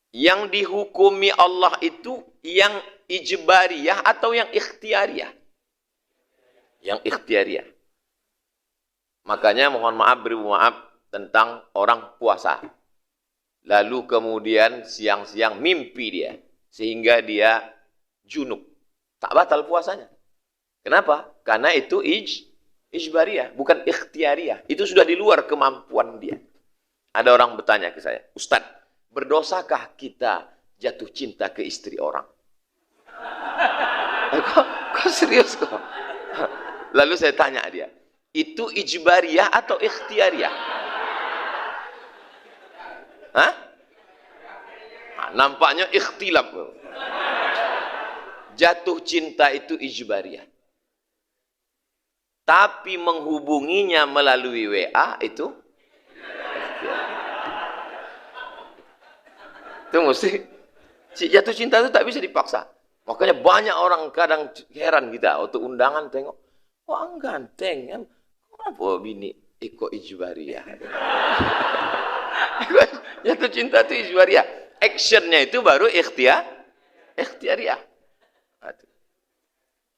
Yang dihukumi Allah itu yang ijbariyah atau yang ikhtiariyah? Yang ikhtiariyah. Makanya mohon maaf, beri maaf tentang orang puasa. Lalu kemudian siang-siang mimpi dia. Sehingga dia junub. Tak batal puasanya. Kenapa? Karena itu ijbariyah, bukan ikhtiariyah. Itu sudah di luar kemampuan dia. Ada orang bertanya ke saya, Ustaz, berdosakah kita jatuh cinta ke istri orang? Kok serius kok? Lalu saya tanya dia, itu ijbariyah atau ikhtiariyah? Hah? Nah, nampaknya ikhtilaf. Jatuh cinta itu ijbariyah. Tapi menghubunginya melalui WA itu mesti jatuh cinta itu tak bisa dipaksa. Makanya banyak orang kadang heran kita waktu undangan tengok, wah ganteng kan, kenapa bini Eko ijbariyah? Jatuh cinta itu ijbariyah. Actionnya itu baru ikhtiariyah.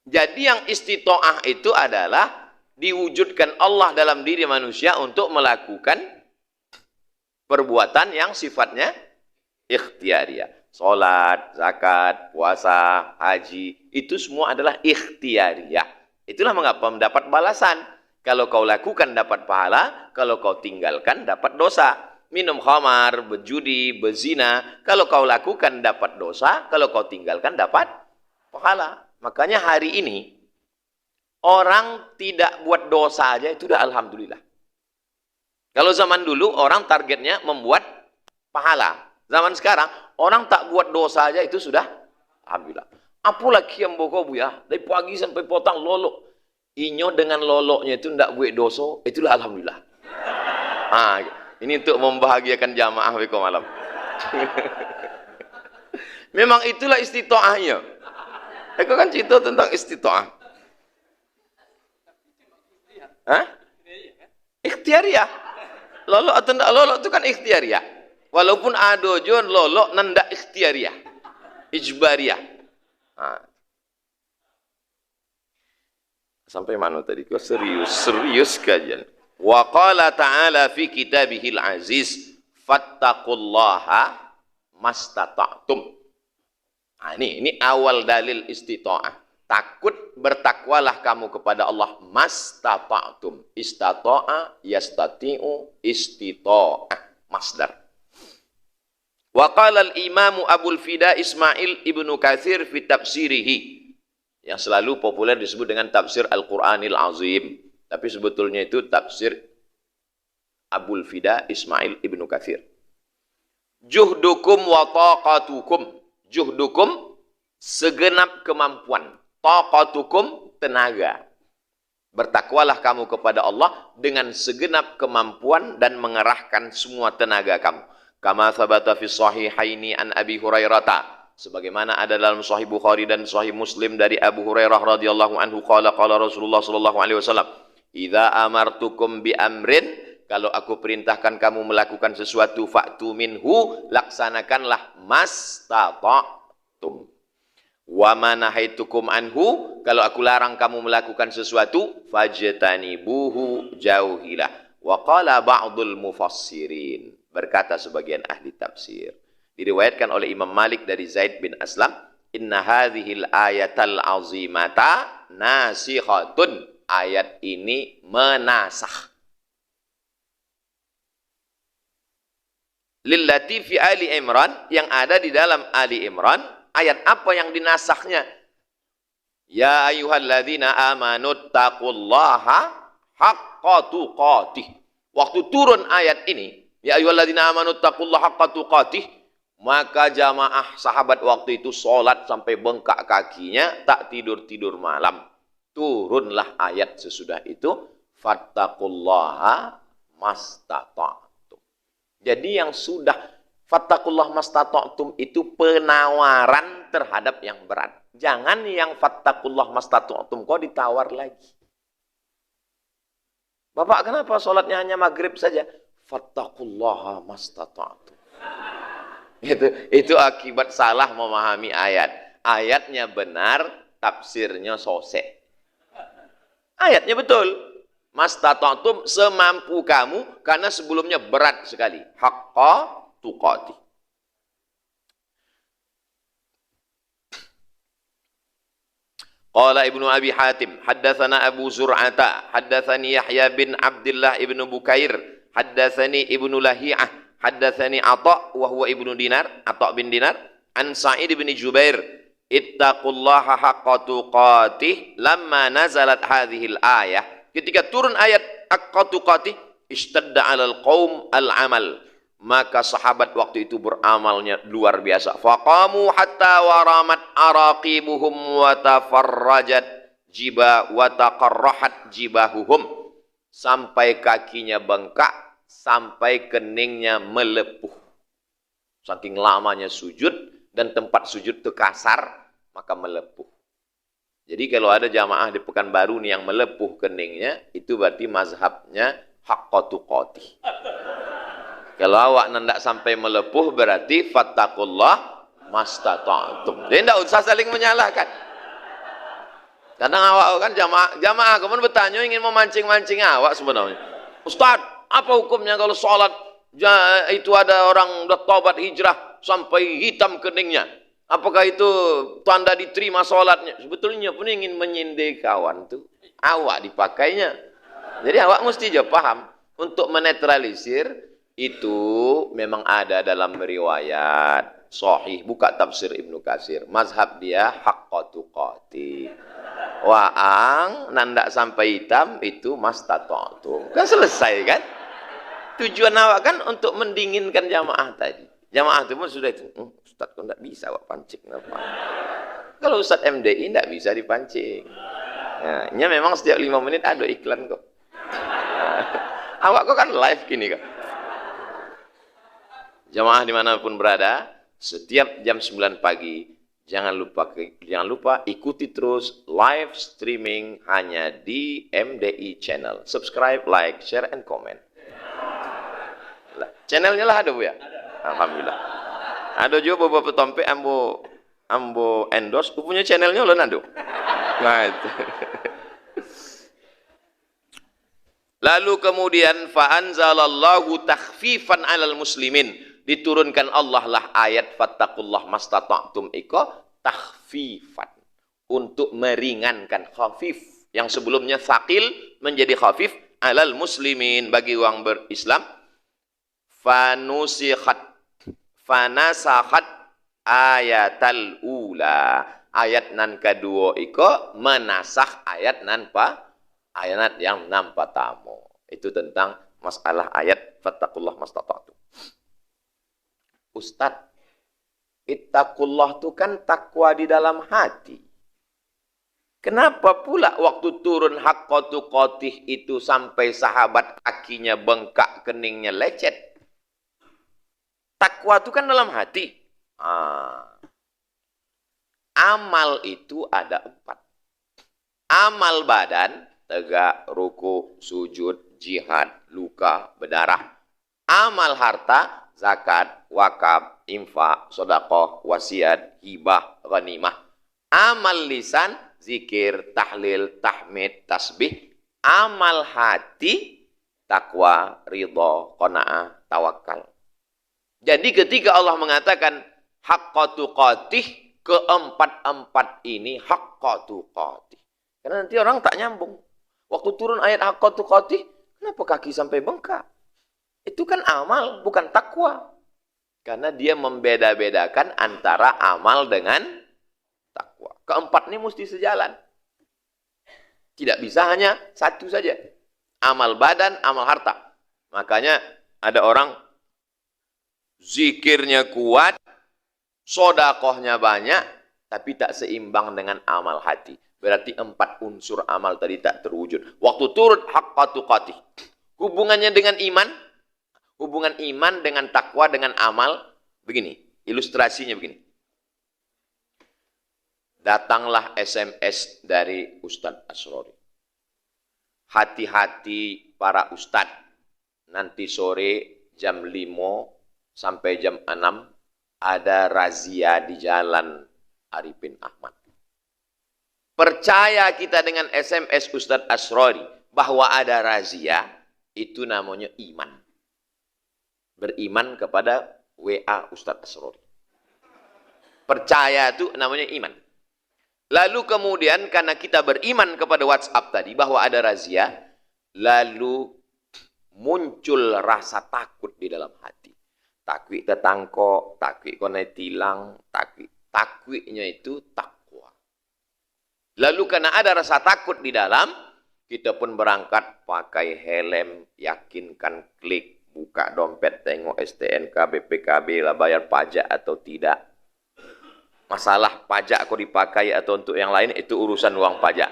Jadi yang istitoah itu adalah diwujudkan Allah dalam diri manusia untuk melakukan perbuatan yang sifatnya ikhtiariyah. Salat, zakat, puasa, haji, itu semua adalah ikhtiariyah. Itulah mengapa mendapat balasan. Kalau kau lakukan dapat pahala, kalau kau tinggalkan dapat dosa. Minum khamar, berjudi, berzina, kalau kau lakukan dapat dosa, kalau kau tinggalkan dapat pahala. Makanya hari ini orang tidak buat dosa aja itu udah alhamdulillah. Kalau zaman dulu orang targetnya membuat pahala. Zaman sekarang, orang tak buat dosa aja itu sudah alhamdulillah. Apalagi yang bokoh ya, dari pagi sampai potong lolok. Inyo dengan loloknya itu tidak buat dosa, itulah alhamdulillah. Ah, ini untuk membahagiakan jamaah beko malam. Memang itulah istitoahnya. Aku kan cerita tentang istitoah. Hah? Ikhtiariyah. Lolok atau tidak lolok itu kan ikhtiariyah. Walaupun ada jon lolok nanda ikhtiariyah, ijbariyah. Nah. Sampai mana tadi? Kau serius kajian. Wa qala ta'ala fi kitabihil aziz, fattaqullaha mastata'tum. Nah, ini awal dalil istita'ah. Takut bertakwalah kamu kepada Allah mastata'tum. Istata'a yastati'u istita'ah. Masdar. Wa qala al-Imam Abul Fida Ismail Ibnu Katsir fi tafsirihi, yang selalu populer disebut dengan tafsir Al-Qur'anil Azim, tapi sebetulnya itu tafsir Abul Fida Ismail Ibnu Katsir. Juhdukum wa taqatukum. Juhdukum segenap kemampuan, taqatukum tenaga. Bertakwalah kamu kepada Allah dengan segenap kemampuan dan mengerahkan semua tenaga kamu. Kama thabata fi sahihaini an Abi Hurairah, sebagaimana ada dalam Sahih Bukhari dan Sahih Muslim dari Abu Hurairah radhiyallahu anhu, qala Rasulullah sallallahu alaihi wasallam, idza amartukum bi amrin, kalau aku perintahkan kamu melakukan sesuatu, fa'tu minhu, laksanakanlah mastata'tum. Wa ma nahaitukum anhu, kalau aku larang kamu melakukan sesuatu, fajtanibuhu, jauhilah. Wa qala ba'dul mufassirin, berkata sebagian ahli tafsir, diriwayatkan oleh Imam Malik dari Zaid bin Aslam, inna hadhil ayatal azimata nasikhatun, ayat ini menasakh. Lillati fi Ali Imran, yang ada di dalam Ali Imran. Ayat apa yang dinasakhnya? Ya ayyuhalladzina amanu taqullaha haqqa tuqatih. Waktu turun ayat ini, ya ayyuhalladzina amanu taqullaha haqqa tuqatih, maka jamaah sahabat waktu itu sholat sampai bengkak kakinya, tak tidur-tidur malam. Turunlah ayat sesudah itu, fattaqullaha mastata'tum. Jadi yang sudah fattaqullaha mastata'tum itu penawaran terhadap yang berat. Jangan yang fattaqullaha mastata'tum kok ditawar lagi. Bapak, kenapa sholatnya hanya maghrib saja? Fattaqullaha mastata'tum. Itu akibat salah memahami ayat. Ayatnya benar, tafsirnya sosek. Ayatnya betul. Mastata'tum, semampu kamu, karena sebelumnya berat sekali. Haqqa tuqati. Qala Ibnu Abi Hatim, haddatsana Abu Zur'ata, haddatsani Yahya bin Abdullah ibnu Bukair, haddatsani Ibnu Lahiyah, haddatsani Atha wa huwa Ibnu Dinar, Atha bin Dinar, an Sa'id bin Jubair, ittaqullaha haqqa tuqatih lamma nazalat hadhil ayah. Ketika turun ayat haqqa tuqatih, ishtadda 'alal qaum al-amal. Maka sahabat waktu itu beramalnya luar biasa. Faqamu hatta waramat araqibuhum wa tafarrajat wa taqarrahat jibahuhum. Sampai kakinya bengkak, sampai keningnya melepuh. Saking lamanya sujud, dan tempat sujud itu kasar, maka melepuh. Jadi kalau ada jamaah di Pekanbaru nih yang melepuh keningnya, itu berarti mazhabnya haqqa tuqatih. Kalau awak nendak sampai melepuh berarti fattaqullah mastata'tum. Jadi tidak usah saling menyalahkan. Kadang awak kan jamaah kemudian bertanya ingin memancing-mancing awak sebenarnya. Ustaz, apa hukumnya kalau sholat itu ada orang udah taubat hijrah sampai hitam keningnya? Apakah itu tanda diterima sholatnya? Sebetulnya pun ingin menyindir kawan tuh. Awak dipakainya. Jadi awak mesti juga paham. Untuk menetralisir itu memang ada dalam riwayat sahih. Buka tafsir Ibnu Katsir, mazhab dia haqqa tuqati. Waang nandak sampai hitam itu mastata'tum. Kan selesai kan? Tujuan awak kan untuk mendinginkan jamaah tadi. Jamaah itu pun sudah itu. Ustaz kok enggak bisa awak pancing apa? Kalau Ustaz MDI enggak bisa dipancing. Ya, ini memang setiap 5 menit ada iklan kok. Awak kok kan live gini kok. Jamaah dimanapun berada, setiap jam 9 pagi, jangan lupa ikuti terus live streaming hanya di MDI Channel. Subscribe, like, share, and comment. Channelnya lah ada Bu ya? Alhamdulillah. Ada juga beberapa tompe ambo endorse, punya channelnya loh nado. Nah itu. Lalu kemudian fa'anzalallahu takhfifan 'alal muslimin. Diturunkan Allah lah ayat fattaqullah mastata'tum iko takhfifan, untuk meringankan, khafif yang sebelumnya thaqil menjadi khafif, 'alal muslimin, bagi orang berislam. Fanasakhat ayatal ula, ayat nan kedua iko menasakh ayat nan ayat yang nampak tamu. Itu tentang masalah ayat fattaqullah mastata'tum. Ustaz, ittaqullah itu kan takwa di dalam hati. Kenapa pula waktu turun haqqa tuqatih itu sampai sahabat kakinya bengkak, keningnya lecet? Takwa itu kan dalam hati. Amal itu ada 4. Amal badan, tegak, ruku, sujud, jihad, luka, berdarah. Amal harta, zakat, wakaf, infak, sedekah, wasiat, hibah, ghanimah. Amal lisan, zikir, tahlil, tahmid, tasbih. Amal hati, takwa, ridha, qanaah, tawakal. Jadi ketika Allah mengatakan haqqa tuqatih, keempat-empat ini haqqa tuqatih. Karena nanti orang tak nyambung. Waktu turun ayat haqqa tuqatih, kenapa kaki sampai bengkak? Itu kan amal, bukan takwa. Karena dia membeda-bedakan antara amal dengan takwa. Keempat ini mesti sejalan. Tidak bisa hanya satu saja. Amal badan, amal harta. Makanya ada orang zikirnya kuat, sodakohnya banyak, tapi tak seimbang dengan amal hati. Berarti 4 unsur amal tadi tak terwujud. Waktu turun haqqa tuqatih. Hubungannya dengan iman, hubungan iman dengan takwa, dengan amal, begini, ilustrasinya begini. Datanglah SMS dari Ustadz Asrori. Hati-hati para ustadz, nanti sore jam 5 sampai jam 6 ada razia di jalan Arifin Ahmad. Percaya kita dengan SMS Ustadz Asrori bahwa ada razia, itu namanya iman. Beriman kepada WA Ustadz Asrori. Percaya itu namanya iman. Lalu kemudian karena kita beriman kepada WhatsApp tadi bahwa ada razia, lalu muncul rasa takut di dalam hati. Takwi tetangko, takwi kone tilang, takwiknya itu takwa. Lalu karena ada rasa takut di dalam, kita pun berangkat pakai helm, yakinkan klik, buka dompet, tengok STNK, BPKB lah bayar pajak atau tidak. Masalah pajak kok dipakai atau untuk yang lain itu urusan uang pajak.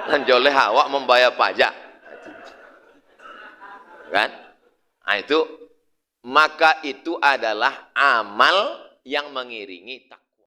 Dan joleh awak membayar pajak. Kan? Nah itu, maka itu adalah amal yang mengiringi takwa.